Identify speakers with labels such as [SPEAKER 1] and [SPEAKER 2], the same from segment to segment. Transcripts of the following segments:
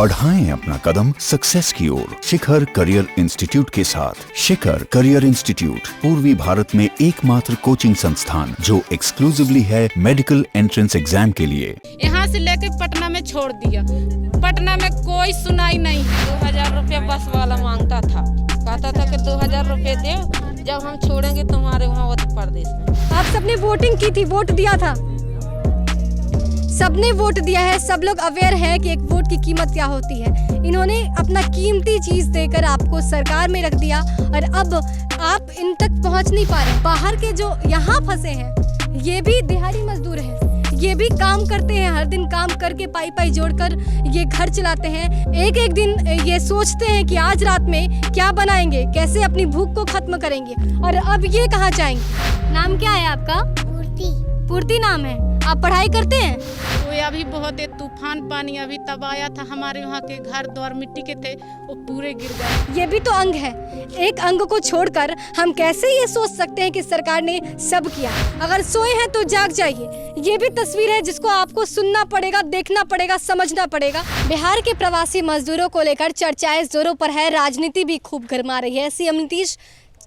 [SPEAKER 1] बढ़ाएं अपना कदम सक्सेस की ओर शिखर करियर इंस्टीट्यूट के साथ। शिखर करियर इंस्टीट्यूट पूर्वी भारत में एकमात्र कोचिंग संस्थान जो एक्सक्लूसिवली है मेडिकल एंट्रेंस एग्जाम के लिए।
[SPEAKER 2] यहाँ से लेके पटना में छोड़ दिया, पटना में कोई सुनाई नहीं।
[SPEAKER 3] 2000 रुपया बस वाला मांगता था, कहता था कि 2000 रुपये दे, जब हम छोड़ेंगे तुम्हारे वहाँ उत्तर प्रदेश में।
[SPEAKER 4] आप सबने वोटिंग की थी, वोट दिया था, सबने वोट दिया है, सब लोग अवेयर है कि एक वोट की कीमत क्या होती है। इन्होंने अपना कीमती चीज देकर आपको सरकार में रख दिया और अब आप इन तक पहुंच नहीं पा रहे। बाहर के जो यहाँ फंसे हैं ये भी दिहाड़ी मजदूर हैं, ये भी काम करते हैं, हर दिन काम करके पाई पाई जोड़कर ये घर चलाते हैं। एक एक दिन ये सोचते हैं कि आज रात में क्या बनाएंगे, कैसे अपनी भूख को खत्म करेंगे, और अब ये कहाँ जाएंगे। नाम क्या है आपका? पूर्ति नाम है। आप पढ़ाई करते हैं?
[SPEAKER 2] तो अभी बहुत तूफान पानी अभी तब आया था, हमारे वहाँ के घर द्वार मिट्टी के थे, वो पूरे गिर गए।
[SPEAKER 4] ये भी तो अंग है। एक अंग को छोड़कर हम कैसे ये सोच सकते हैं कि सरकार ने सब किया। अगर सोए हैं तो जाग जाइए। ये भी तस्वीर है जिसको आपको सुनना पड़ेगा, देखना पड़ेगा, समझना पड़ेगा। बिहार के प्रवासी मजदूरों को लेकर चर्चाएं जोरों पर है, राजनीति भी खूब गरमा रही है। सीएम नीतीश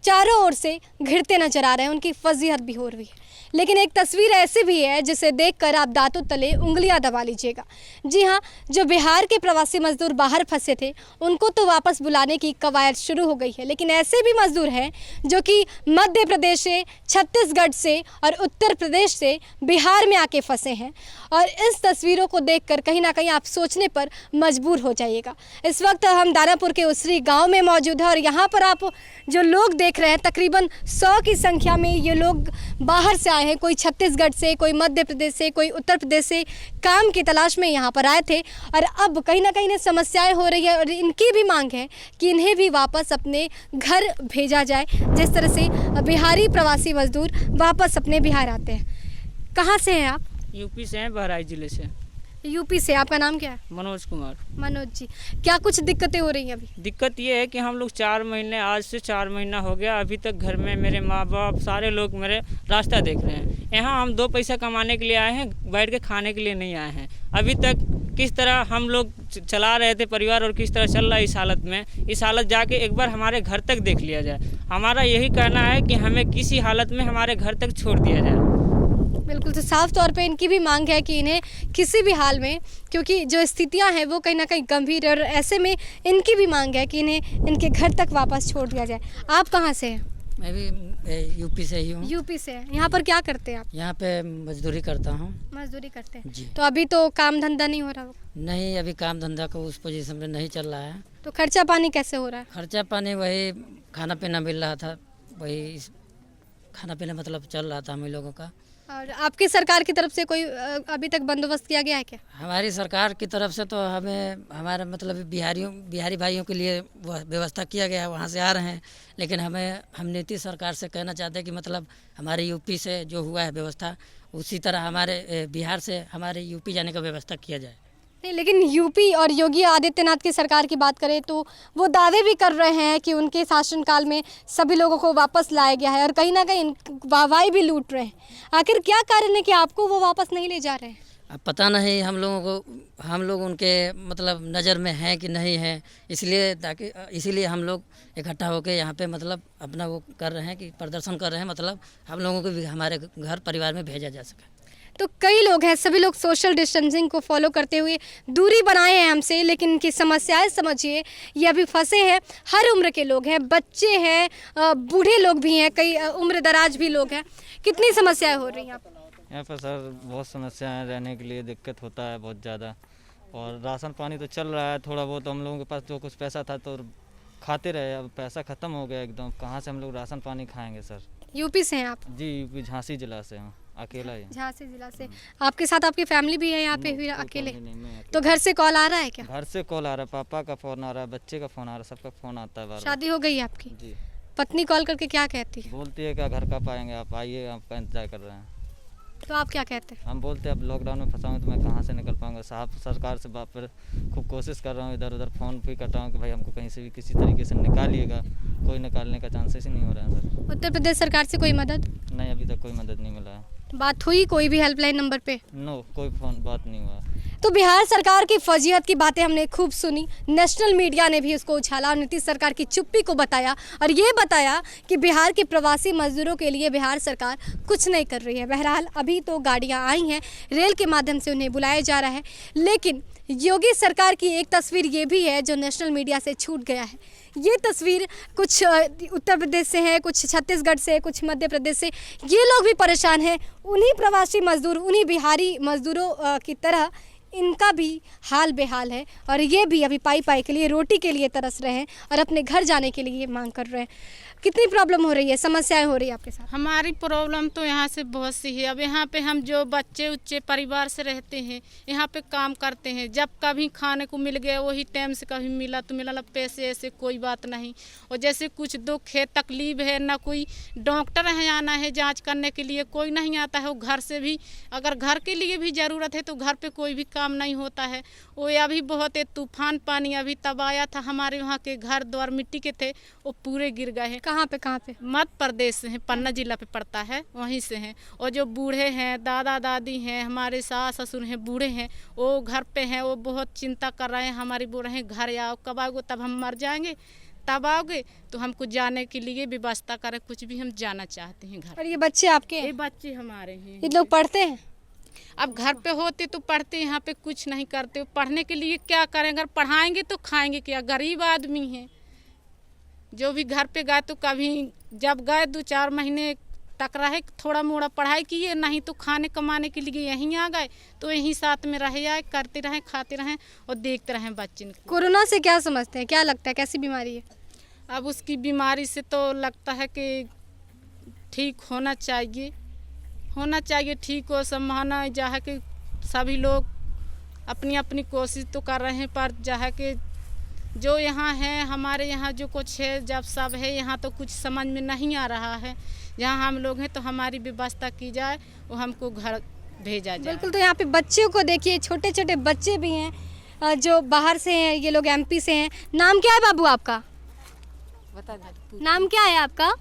[SPEAKER 4] चारों ओर से घिरते नजर आ रहे हैं, उनकी फजीहत भी हो रही है। लेकिन एक तस्वीर ऐसी भी है जिसे देखकर आप दांतों तले उंगलियां दबा लीजिएगा। जी हाँ, जो बिहार के प्रवासी मजदूर बाहर फंसे थे उनको तो वापस बुलाने की कवायद शुरू हो गई है, लेकिन ऐसे भी मजदूर हैं जो कि मध्य प्रदेश से, छत्तीसगढ़ से और उत्तर प्रदेश से बिहार में आके फंसे हैं। और इस तस्वीरों को देखकर कहीं ना कहीं आप सोचने पर मजबूर हो जाइएगा। इस वक्त हम दानापुर के उसरी गाँव में मौजूद है और यहाँ पर आप जो लोग देख रहे हैं तकरीबन 100 की संख्या में ये लोग बाहर से आए हैं। कोई छत्तीसगढ़ से, कोई मध्य प्रदेश से, कोई उत्तर प्रदेश से काम की तलाश में यहाँ पर आए थे और अब कहीं ना कहीं समस्याएं हो रही है और इनकी भी मांग है कि इन्हें भी वापस अपने घर भेजा जाए, जिस तरह से बिहारी प्रवासी मजदूर वापस अपने बिहार आते हैं। कहाँ से हैं आप?
[SPEAKER 5] यूपी से हैं, बहराइच जिले से।
[SPEAKER 4] यूपी से। आपका नाम क्या है?
[SPEAKER 5] मनोज कुमार।
[SPEAKER 4] मनोज जी, क्या कुछ दिक्कतें हो रही हैं अभी?
[SPEAKER 5] दिक्कत ये है कि हम लोग 4 महीने, आज से 4 महीना हो गया, अभी तक घर में मेरे माँ बाप सारे लोग मेरे रास्ता देख रहे हैं। यहाँ हम 2 पैसा कमाने के लिए आए हैं, बैठ के खाने के लिए नहीं आए हैं। अभी तक किस तरह हम लोग चला रहे थे परिवार और किस तरह चल रहा है इस हालत में, इस हालत जाके एक बार हमारे घर तक देख लिया जाए। हमारा यही कहना है कि हमें किसी हालत में हमारे घर तक छोड़ दिया जाए।
[SPEAKER 4] बिल्कुल, तो साफ तौर पे इनकी भी मांग है कि इन्हें किसी भी हाल में, क्योंकि जो स्थितियां हैं वो कहीं ना कहीं गंभीर है और ऐसे में इनकी भी मांग है कि इन्हें इनके घर तक वापस छोड़ दिया जाए। आप कहाँ से हैं?
[SPEAKER 6] मैं भी यूपी से ही हूँ।
[SPEAKER 4] यूपी से हैं। यहाँ पर क्या करते हैं आप?
[SPEAKER 6] यहाँ पे मजदूरी करता हूँ।
[SPEAKER 4] मजदूरी करते हैं
[SPEAKER 6] जी।
[SPEAKER 4] तो अभी तो काम धंधा नहीं हो रहा होगा?
[SPEAKER 6] नहीं, अभी काम धंधा को उस पोजीशन में नहीं चल रहा है।
[SPEAKER 4] तो खर्चा पानी कैसे हो रहा है?
[SPEAKER 6] खर्चा पानी वही खाना पीना मिल रहा था, वही खाना पीना मतलब चल रहा था हम लोगों का।
[SPEAKER 4] और आपकी सरकार की तरफ से कोई अभी तक बंदोबस्त किया गया है क्या?
[SPEAKER 6] हमारी सरकार की तरफ से तो हमें हमारा मतलब बिहारी भाइयों के लिए व्यवस्था किया गया है, वहाँ से आ रहे हैं। लेकिन हम नीतीश सरकार से कहना चाहते हैं कि मतलब हमारे यूपी से जो हुआ है व्यवस्था, उसी तरह हमारे बिहार से हमारे यूपी जाने का व्यवस्था किया जाए।
[SPEAKER 4] नहीं, लेकिन यूपी और योगी आदित्यनाथ की सरकार की बात करें तो वो दावे भी कर रहे हैं कि उनके शासनकाल में सभी लोगों को वापस लाया गया है और कहीं ना कहीं वाहवाही भी लूट रहे हैं। आखिर क्या कारण है कि आपको वो वापस नहीं ले जा रहे हैं?
[SPEAKER 6] अब पता नहीं हम लोग उनके मतलब नज़र में हैं कि नहीं हैं, इसीलिए हम लोग इकट्ठा होकर यहाँ पे मतलब अपना वो कर रहे हैं कि प्रदर्शन कर रहे हैं, मतलब हम लोगों को भी हमारे घर परिवार में भेजा जा सके।
[SPEAKER 4] तो कई लोग हैं, सभी लोग सोशल डिस्टेंसिंग को फॉलो करते हुए दूरी बनाए हैं हमसे, लेकिन इनकी समस्याएं समझिए, ये अभी फंसे हैं। हर उम्र के लोग हैं, बच्चे हैं, बूढ़े लोग भी हैं, कई उम्र दराज भी लोग हैं। कितनी समस्याएं हो रही हैं आपको?
[SPEAKER 7] यहाँ पर सर बहुत समस्याएं, रहने के लिए दिक्कत होता है बहुत ज़्यादा, और राशन पानी तो चल रहा है थोड़ा बहुत। हम लोगों के पास जो कुछ पैसा था तो खाते रहे, अब पैसा ख़त्म हो गया एकदम, कहाँ से हम लोग राशन पानी खाएँगे सर।
[SPEAKER 4] यूपी से हैं आप?
[SPEAKER 7] जी, यूपी झांसी जिला से हूँ, अकेला ही।
[SPEAKER 4] झांसी जिला से। आपके साथ आपकी फैमिली भी है यहाँ पे? फिर अकेले?
[SPEAKER 7] नहीं,
[SPEAKER 4] तो घर से कॉल आ रहा है क्या?
[SPEAKER 7] घर से कॉल आ रहा है, पापा का फ़ोन आ रहा है, बच्चे का फ़ोन आ रहा है, सबका फ़ोन आता है बार।
[SPEAKER 4] शादी हो गई है आपकी?
[SPEAKER 7] जी।
[SPEAKER 4] पत्नी कॉल करके क्या कहती है?
[SPEAKER 7] बोलती है क्या घर कब आएंगे आप, आइए आपका इंतजार कर रहे हैं।
[SPEAKER 4] तो आप क्या कहते हैं?
[SPEAKER 7] हम बोलते हैं अब लॉकडाउन में फंसा हूँ तो मैं कहाँ से निकल पाऊँगा। साहब सरकार से बात पर खूब कोशिश कर रहा हूँ, इधर उधर फ़ोन भी करता हूँ कि भाई हमको कहीं से भी किसी तरीके से निकालिएगा, कोई निकालने का चांसेस ही नहीं हो रहा है सर।
[SPEAKER 4] उत्तर प्रदेश सरकार से कोई मदद
[SPEAKER 7] नहीं, अभी तक कोई मदद नहीं मिला है।
[SPEAKER 4] बात हुई कोई भी हेल्पलाइन नंबर पे?
[SPEAKER 7] नो, कोई फोन बात नहीं हुआ।
[SPEAKER 4] तो बिहार सरकार की फजीहत की बातें हमने खूब सुनी, नेशनल मीडिया ने भी उसको उछाला और नीतीश सरकार की चुप्पी को बताया और ये बताया कि बिहार के प्रवासी मजदूरों के लिए बिहार सरकार कुछ नहीं कर रही है। बहरहाल अभी तो गाड़ियां आई हैं, रेल के माध्यम से उन्हें बुलाया जा रहा है, लेकिन योगी सरकार की एक तस्वीर ये भी है जो नेशनल मीडिया से छूट गया है। ये तस्वीर कुछ उत्तर प्रदेश से है, कुछ छत्तीसगढ़ से, कुछ मध्य प्रदेश से। ये लोग भी परेशान हैं, उन्हीं प्रवासी मजदूर, उन्हीं बिहारी मजदूरों की तरह इनका भी हाल बेहाल है और ये भी अभी पाई के लिए, रोटी के लिए तरस रहे हैं और अपने घर जाने के लिए मांग कर रहे हैं। कितनी प्रॉब्लम हो रही है, समस्याएं हो रही है आपके साथ?
[SPEAKER 2] हमारी प्रॉब्लम तो यहाँ से बहुत सी है। अब यहाँ पे हम जो बच्चे उच्चे परिवार से रहते हैं, यहाँ पे काम करते हैं, जब कभी खाने को मिल गया वही टाइम से, कभी मिला तो मिला, पैसे ऐसे कोई बात नहीं। और जैसे कुछ दुख है, तकलीफ है, ना कोई डॉक्टर है आना है जांच करने के लिए, कोई नहीं आता है। वो घर से भी अगर घर के लिए भी ज़रूरत है तो घर पे कोई भी काम नहीं होता है। वो अभी बहुत तूफान पानी अभी तब आया था, हमारे वहाँ के घर द्वार मिट्टी के थे, वो पूरे गिर गए हैं।
[SPEAKER 4] कहाँ पे?
[SPEAKER 2] मध्य प्रदेश से हैं, पन्ना जिला पे पड़ता है, वहीं से हैं। और जो बूढ़े हैं, दादा दादी हैं, हमारे सास ससुर हैं, बूढ़े हैं, वो घर पे हैं, वो बहुत चिंता कर रहे हैं। हमारी बोल रहे हैं घर आओ, कब आओगे, तब हम मर जाएंगे, तब आओगे तो हमको जाने के लिए व्यवस्था करें, कुछ भी हम जाना चाहते हैं घर।
[SPEAKER 4] और ये बच्चे आपके?
[SPEAKER 2] ये बच्चे हमारे हैं।
[SPEAKER 4] ये लोग पढ़ते हैं?
[SPEAKER 2] अब घर पे होते तो पढ़ते, यहाँ पे कुछ नहीं करते। पढ़ने के लिए क्या करें, अगर पढ़ाएंगे तो खाएंगे क्या, गरीब आदमी हैं। जो भी घर पे गए तो कभी जब गए 2-4 महीने तक रहे, थोड़ा मोड़ा पढ़ाई किए, नहीं तो खाने कमाने के लिए यहीं आ गए, तो यहीं साथ में रह जाए, करते रहें, खाते रहें और देखते रहें बच्चे को।
[SPEAKER 4] कोरोना से क्या समझते हैं, क्या लगता है कैसी बीमारी है?
[SPEAKER 2] अब उसकी बीमारी से तो लगता है कि ठीक होना चाहिए, ठीक हो, संभालना जहाँ कि सभी लोग अपनी अपनी कोशिश तो कर रहे हैं, पर जहाँ कि जो यहाँ है, हमारे यहाँ जो कुछ है, जब सब है यहाँ तो कुछ समझ में नहीं आ रहा है। जहाँ हम लोग हैं तो हमारी व्यवस्था की जाए, वो हमको घर भेजा जाए।
[SPEAKER 4] बिल्कुल। तो यहाँ पे बच्चों को देखिए, छोटे छोटे बच्चे भी हैं जो बाहर से हैं, ये लोग एमपी से हैं। नाम क्या है बाबू आपका?
[SPEAKER 3] बता दे।
[SPEAKER 4] नाम क्या है आपका?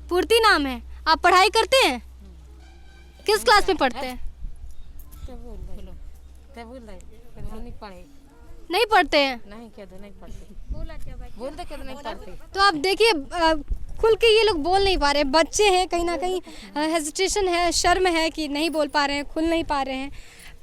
[SPEAKER 4] पूर्ति नाम है। आप पढ़ाई करते हैं? किस क्लास में पढ़ते हैं? नहीं पढ़ते हैं?
[SPEAKER 3] नहीं पढ़ते।
[SPEAKER 4] तो आप देखिए, खुल के ये लोग बोल नहीं पा रहे, बच्चे हैं, कहीं ना कहीं हेजिटेशन है, शर्म है कि नहीं बोल पा रहे हैं, खुल नहीं पा रहे हैं,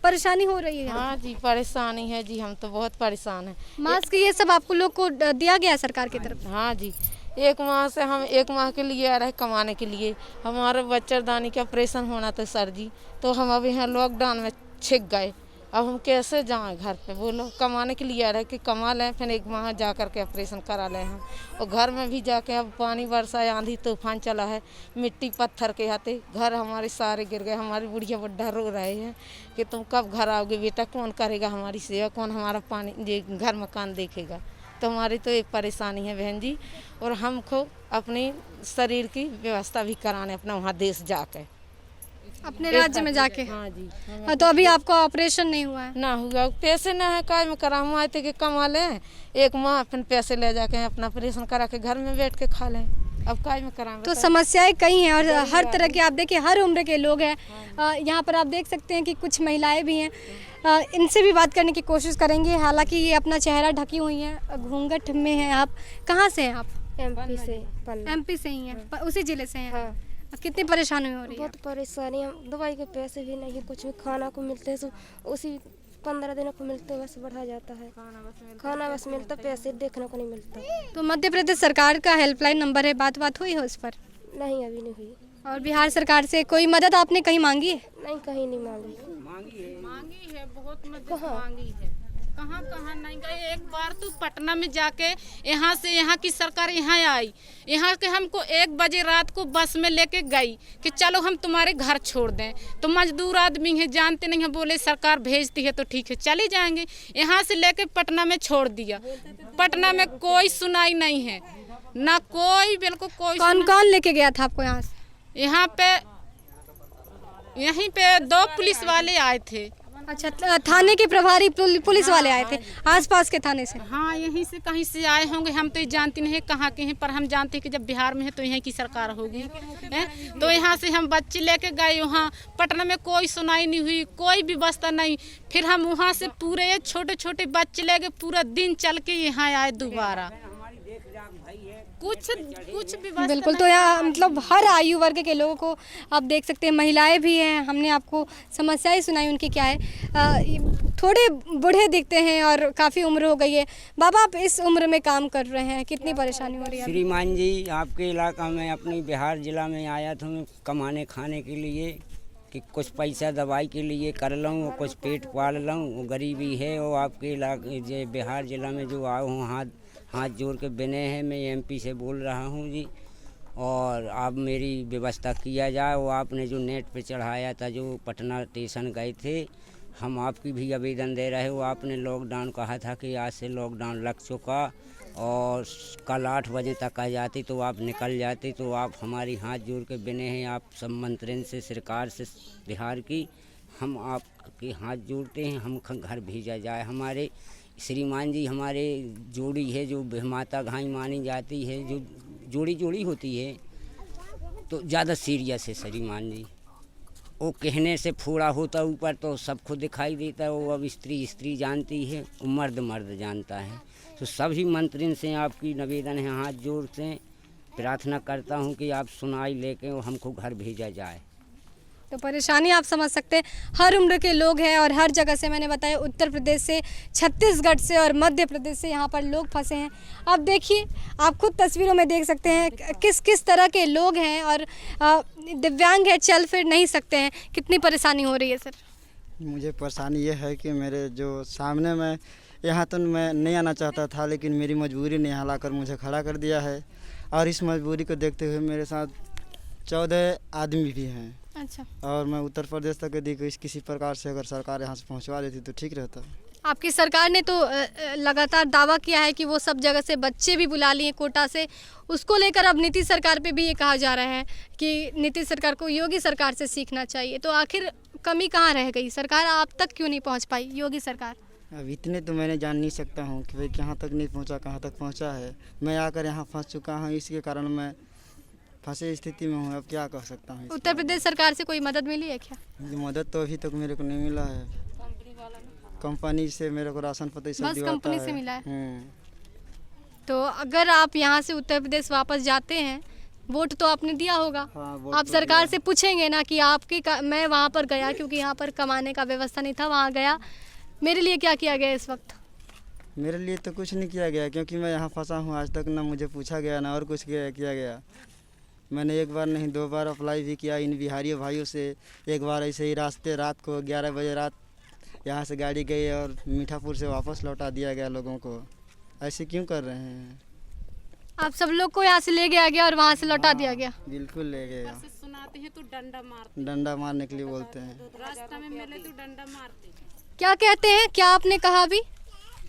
[SPEAKER 4] परेशानी हो रही है।
[SPEAKER 3] हाँ जी, परेशानी है जी, हम तो बहुत परेशान हैं।
[SPEAKER 4] मास्क ये सब आप लोग को दिया गया है सरकार की तरफ?
[SPEAKER 3] हाँ जी, 1 माह से हम 1 माह के लिए आ रहे कमाने के लिए। हमारे बच्चेदानी का ऑपरेशन होना था सर जी, तो हम अब यहाँ लॉकडाउन में छिक गए। अब हम कैसे जाएं घर पे, बोलो। कमाने के लिए आ रहे कि कमा लें, फिर 1 माह जा कर के ऑपरेशन करा लें हम। और घर में भी जाके अब पानी बरसा, आंधी तूफान चला है, मिट्टी पत्थर के आते घर हमारे सारे गिर गए। हमारी बुढ़िया बुढ़ा रो रहे हैं कि तुम कब घर आओगे बेटा, कौन करेगा हमारी सेवा, कौन हमारा पानी ये घर मकान देखेगा। तो हमारी तो एक परेशानी है बहन जी, और हमको अपनी शरीर की व्यवस्था भी कराने अपना वहाँ देश जाके,
[SPEAKER 4] अपने राज्य में जाके।
[SPEAKER 3] हाँ जी।
[SPEAKER 4] तो अभी आपका ऑपरेशन नहीं हुआ है?
[SPEAKER 3] ना हुआ, पैसे ना है, काय में करा, हम आए थे कि कमा लें 1 माह, फिर पैसे ले जाके अपना ऑपरेशन करा के घर में बैठ के खा लें। अब काय में करा।
[SPEAKER 4] तो समस्याएं कई हैं और हर तरह के, आप देखिए हर उम्र के लोग हैं। यहाँ पर आप देख सकते हैं कि कुछ महिलाएं भी हैं, इनसे भी बात करने की कोशिश करेंगे। हालांकि ये अपना चेहरा ढकी हुई हैं, घूंघट में हैं। आप कहाँ से हैं? आप
[SPEAKER 8] एमपी से।
[SPEAKER 4] एमपी से ही हैं? उसी जिले से हैं?
[SPEAKER 8] हाँ।
[SPEAKER 4] कितनी परेशानी हो रही है?
[SPEAKER 8] बहुत परेशानी है, दवाई के पैसे भी नहीं, कुछ भी खाना को मिलते हैं तो उसी 15 दिनों को मिलते, बस बढ़ा जाता है। खाना बस मिलता, पैसे देखने को नहीं मिलता।
[SPEAKER 4] तो मध्य प्रदेश सरकार का हेल्पलाइन नंबर है, बात हुई है उस पर?
[SPEAKER 8] नहीं, अभी नहीं हुई।
[SPEAKER 4] और बिहार सरकार से कोई मदद आपने कहीं मांगी है?
[SPEAKER 8] नहीं, कहीं नहीं मांगी
[SPEAKER 2] है, बहुत मदद मांगी है। कहाँ नहीं गए। एक बार तो पटना में जाके यहाँ से, यहाँ की सरकार यहाँ आई, यहाँ के हमको 1 बजे रात को बस में लेके गई कि चलो हम तुम्हारे घर छोड़ दें। तो मजदूर आदमी है, जानते नहीं हैं, बोले सरकार भेजती है तो ठीक है चले जाएंगे। यहाँ से लेके पटना में छोड़ दिया। पटना में कोई सुनाई नहीं है, ना कोई, बिल्कुल कोई।
[SPEAKER 4] कौन लेके गया था आपको यहाँ से?
[SPEAKER 2] यहाँ पे, यहीं पे 2 पुलिस वाले आए थे।
[SPEAKER 4] अच्छा, थाने के प्रभारी पुलिस वाले आए थे आसपास के थाने से?
[SPEAKER 2] हाँ, यहीं से कहीं से आए होंगे, हम तो जानते नहीं कहाँ के हैं, पर हम जानते हैं कि जब बिहार में है तो यहाँ की सरकार होगी। तो यहाँ से हम बच्चे लेके गए, वहाँ पटना में कोई सुनाई नहीं हुई, कोई व्यवस्था नहीं। फिर हम वहाँ से पूरे छोटे छोटे बच्चे लेके पूरा दिन चल के यहाँ आए दोबारा। कुछ व्यवस्था
[SPEAKER 4] बिल्कुल। तो यहाँ मतलब हर आयु वर्ग के लोगों को आप देख सकते हैं, महिलाएं भी हैं, हमने आपको समस्याएं सुनाई उनकी क्या है। थोड़े बूढ़े दिखते हैं और काफ़ी उम्र हो गई है। बाबा, आप इस उम्र में काम कर रहे हैं, कितनी परेशानी हो रही है?
[SPEAKER 9] श्रीमान जी, आपके इलाका में अपनी बिहार जिला में आया था कमाने खाने के लिए कि कुछ पैसा दवाई के लिए कर लूँ, कुछ पेट पाल लूँ। गरीबी है और आपके इलाके बिहार जिला में जो आया हूँ हाथ जोड़ के बने हैं। मैं एमपी से बोल रहा हूँ जी, और आप मेरी व्यवस्था किया जाए। वो आपने जो नेट पे चढ़ाया था, जो पटना स्टेशन गए थे, हम आपकी भी आवेदन दे रहे हो। आपने लॉकडाउन कहा था कि आज से लॉकडाउन लग चुका और कल 8 बजे तक आ जाती तो आप निकल जाते। तो आप हमारी हाथ जोड़ के बने हैं, आप सब मंत्रियों से, सरकार से बिहार की, हम आपके हाथ जोड़ते हैं, हम घर भेजा जाए। हमारे श्रीमान जी, हमारे जोड़ी है जो माता घाई मानी जाती है, जो जोड़ी होती है, तो ज़्यादा सीरियस है श्रीमान जी। वो कहने से फोड़ा होता ऊपर तो सबको दिखाई देता है। वो अब स्त्री जानती है, मर्द जानता है। तो सभी मंत्रियों से आपकी निवेदन है, हाथ जोड़ से प्रार्थना करता हूँ कि आप सुनाई लेके हमको घर भेजा जाए।
[SPEAKER 4] तो परेशानी आप समझ सकते हैं, हर उम्र के लोग हैं और हर जगह से, मैंने बताया उत्तर प्रदेश से, छत्तीसगढ़ से और मध्य प्रदेश से यहाँ पर लोग फंसे हैं। अब देखिए, आप खुद तस्वीरों में देख सकते हैं किस किस तरह के लोग हैं और दिव्यांग है, चल फिर नहीं सकते हैं। कितनी परेशानी हो रही है सर?
[SPEAKER 10] मुझे परेशानी ये है कि मेरे जो सामने में यहाँ तो मैं नहीं आना चाहता था, लेकिन मेरी मजबूरी ने यहाँ लाकर मुझे खड़ा कर दिया है। और इस मजबूरी को देखते हुए मेरे साथ 14 आदमी भी हैं।
[SPEAKER 4] अच्छा।
[SPEAKER 10] और मैं उत्तर प्रदेश तक यदि किसी प्रकार से अगर सरकार यहाँ से पहुँचवा देती तो ठीक रहता।
[SPEAKER 4] आपकी सरकार ने तो लगातार दावा किया है कि वो सब जगह से बच्चे भी बुला लिए कोटा से। उसको लेकर अब नीतीश सरकार पे भी ये कहा जा रहा है कि नीतीश सरकार को योगी सरकार से सीखना चाहिए। तो आखिर कमी कहाँ रह गई? सरकार आप तक क्यों नहीं पहुँच पाई, योगी सरकार?
[SPEAKER 10] अब इतने तो मैंने जान नहीं सकता हूँ कि भाई कहाँ तक नहीं पहुँचा, कहाँ तक पहुँचा है। मैं आकर यहाँ फंस चुका हूँ, इसके कारण मैं फंसे स्थिति में हूँ। अब क्या कह सकता हूँ?
[SPEAKER 4] उत्तर प्रदेश सरकार से कोई मदद मिली है क्या?
[SPEAKER 10] मदद तो अभी तक मेरे को नहीं मिला है। कंपनी से मेरे को राशन पता सब
[SPEAKER 4] बस कंपनी से मिला है। तो अगर आप यहाँ से उत्तर प्रदेश वापस जाते हैं, वोट तो आपने दिया होगा।
[SPEAKER 10] हाँ,
[SPEAKER 4] आप सरकार से पूछेंगे ना कि आपकी मैं वहाँ पर गया क्योंकि यहाँ पर कमाने का व्यवस्था नहीं था, वहाँ गया, मेरे लिए क्या किया गया इस वक्त?
[SPEAKER 10] मेरे लिए तो कुछ नहीं किया गया, क्योंकि मैं यहाँ फंसा हूँ। आज तक ना मुझे पूछा गया ना और कुछ किया गया। मैंने एक बार नहीं 2 बार अप्लाई भी किया इन बिहारी भाइयों से। एक बार ऐसे ही रात को 11 बजे रात यहाँ से गाड़ी गई और मीठापुर से वापस लौटा दिया गया लोगों को। ऐसे क्यों कर रहे हैं?
[SPEAKER 4] आप सब लोग को यहाँ से ले गया गया और वहाँ से लौटा दिया गया?
[SPEAKER 10] बिल्कुल ले गया।
[SPEAKER 2] सुनाते हैं तो
[SPEAKER 10] डंडा मारने के लिए बोलते हैं।
[SPEAKER 2] रास्ता में मिले तो डंडा मारते।
[SPEAKER 4] क्या कहते हैं? क्या आपने कहा अभी?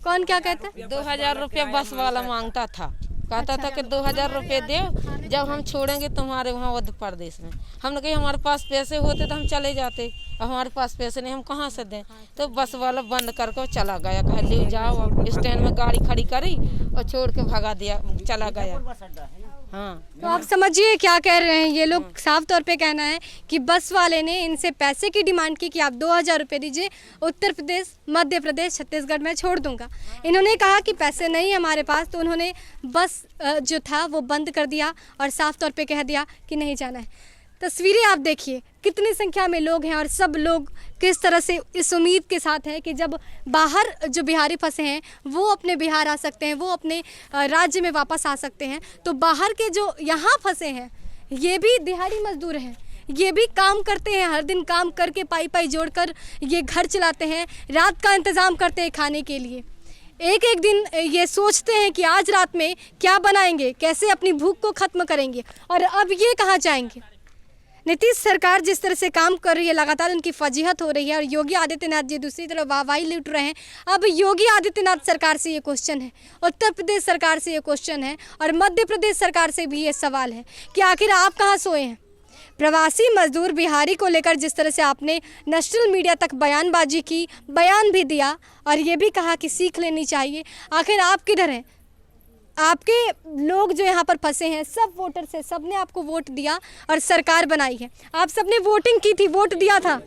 [SPEAKER 4] कौन क्या कहता है?
[SPEAKER 3] 2000 रुपये बस वाला मांगता था, कहता था कि 2000 रुपये दो जब हम छोड़ेंगे तुम्हारे वहाँ मध्य प्रदेश में। हमने कहा हमारे पास पैसे होते तो हम चले जाते, अब हमारे पास पैसे नहीं, हम कहाँ से दें। तो बस वाला बंद करके चला गया, कहा ले जाओ। स्टैंड में गाड़ी खड़ी करी और छोड़ के भगा दिया, चला गया। हाँ,
[SPEAKER 4] तो आप समझिए क्या कह रहे हैं ये लोग। साफ तौर पे कहना है कि बस वाले ने इनसे पैसे की डिमांड की कि आप 2000 रुपये दीजिए, उत्तर प्रदेश, मध्य प्रदेश, छत्तीसगढ़ में छोड़ दूंगा। इन्होंने कहा कि पैसे नहीं है हमारे पास, तो उन्होंने बस जो था वो बंद कर दिया और साफ तौर पे कह दिया कि नहीं जाना है। तस्वीरें आप देखिए, कितनी संख्या में लोग हैं और सब लोग किस तरह से इस उम्मीद के साथ हैं कि जब बाहर जो बिहारी फंसे हैं वो अपने बिहार आ सकते हैं, वो अपने राज्य में वापस आ सकते हैं। तो बाहर के जो यहाँ फंसे हैं ये भी दिहाड़ी मजदूर हैं, ये भी काम करते हैं, हर दिन काम करके पाई जोड़कर ये घर चलाते हैं, रात का इंतज़ाम करते हैं खाने के लिए। एक दिन ये सोचते हैं कि आज रात में क्या बनाएंगे, कैसे अपनी भूख को ख़त्म करेंगे, और अब ये कहाँ जाएंगे। नीतीश सरकार जिस तरह से काम कर रही है, लगातार उनकी फजीहत हो रही है और योगी आदित्यनाथ जी दूसरी तरफ वाहवाही लूट रहे हैं। अब योगी आदित्यनाथ सरकार से ये क्वेश्चन है, उत्तर प्रदेश सरकार से ये क्वेश्चन है और मध्य प्रदेश सरकार से भी ये सवाल है कि आखिर आप कहाँ सोए हैं। प्रवासी मजदूर बिहारी को लेकर जिस तरह से आपने नेशनल मीडिया तक बयानबाजी की, बयान भी दिया और ये भी कहा कि सीख लेनी चाहिए। आखिर आप किधर हैं? आपके लोग जो यहाँ पर फंसे हैं, सब वोटर से, सब ने आपको वोट दिया और सरकार बनाई है। आप सब ने वोटिंग की थी, वोट दिया था,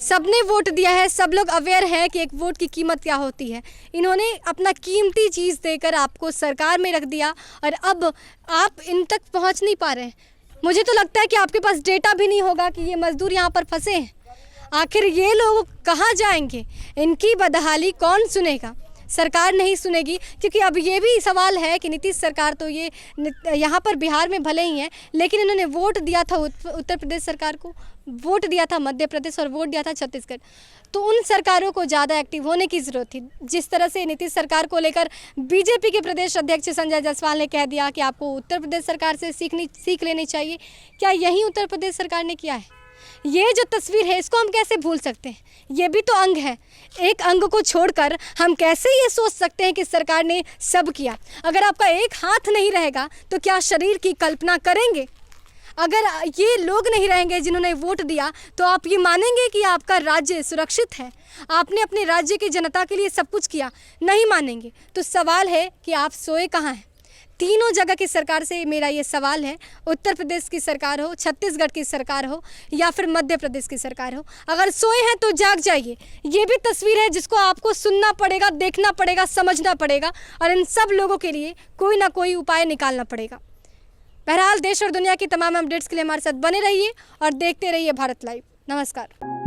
[SPEAKER 4] सबने वोट दिया है। सब लोग अवेयर है कि एक वोट की कीमत क्या होती है। इन्होंने अपना कीमती चीज़ देकर आपको सरकार में रख दिया और अब आप इन तक पहुंच नहीं पा रहे हैं। मुझे तो लगता है कि आपके पास डेटा भी नहीं होगा कि ये मजदूर यहाँ पर फंसे हैं। आखिर ये लोग कहाँ जाएंगे? इनकी बदहाली कौन सुनेगा? सरकार नहीं सुनेगी, क्योंकि अब ये भी सवाल है कि नीतीश सरकार तो ये यहाँ पर बिहार में भले ही है, लेकिन इन्होंने वोट दिया था उत्तर प्रदेश सरकार को, वोट दिया था मध्य प्रदेश और वोट दिया था छत्तीसगढ़। तो उन सरकारों को ज़्यादा एक्टिव होने की ज़रूरत थी। जिस तरह से नीतीश सरकार को लेकर बीजेपी के प्रदेश अध्यक्ष संजय जायसवाल ने कह दिया कि आपको उत्तर प्रदेश सरकार से सीख लेनी चाहिए, क्या यही उत्तर प्रदेश सरकार ने किया है? ये जो तस्वीर है इसको हम कैसे भूल सकते हैं? ये भी तो अंग है। एक अंग को छोड़कर हम कैसे ये सोच सकते हैं कि सरकार ने सब किया? अगर आपका एक हाथ नहीं रहेगा तो क्या शरीर की कल्पना करेंगे? अगर ये लोग नहीं रहेंगे जिन्होंने वोट दिया तो आप ये मानेंगे कि आपका राज्य सुरक्षित है, आपने अपने राज्य की जनता के लिए सब कुछ किया? नहीं मानेंगे। तो सवाल है कि आप सोए कहाँ हैं? तीनों जगह की सरकार से मेरा ये सवाल है, उत्तर प्रदेश की सरकार हो, छत्तीसगढ़ की सरकार हो या फिर मध्य प्रदेश की सरकार हो, अगर सोए हैं तो जाग जाइए। ये भी तस्वीर है जिसको आपको सुनना पड़ेगा, देखना पड़ेगा, समझना पड़ेगा और इन सब लोगों के लिए कोई ना कोई उपाय निकालना पड़ेगा। बहरहाल देश और दुनिया की तमाम अपडेट्स के लिए हमारे साथ बने रहिए और देखते रहिए भारत लाइव। नमस्कार।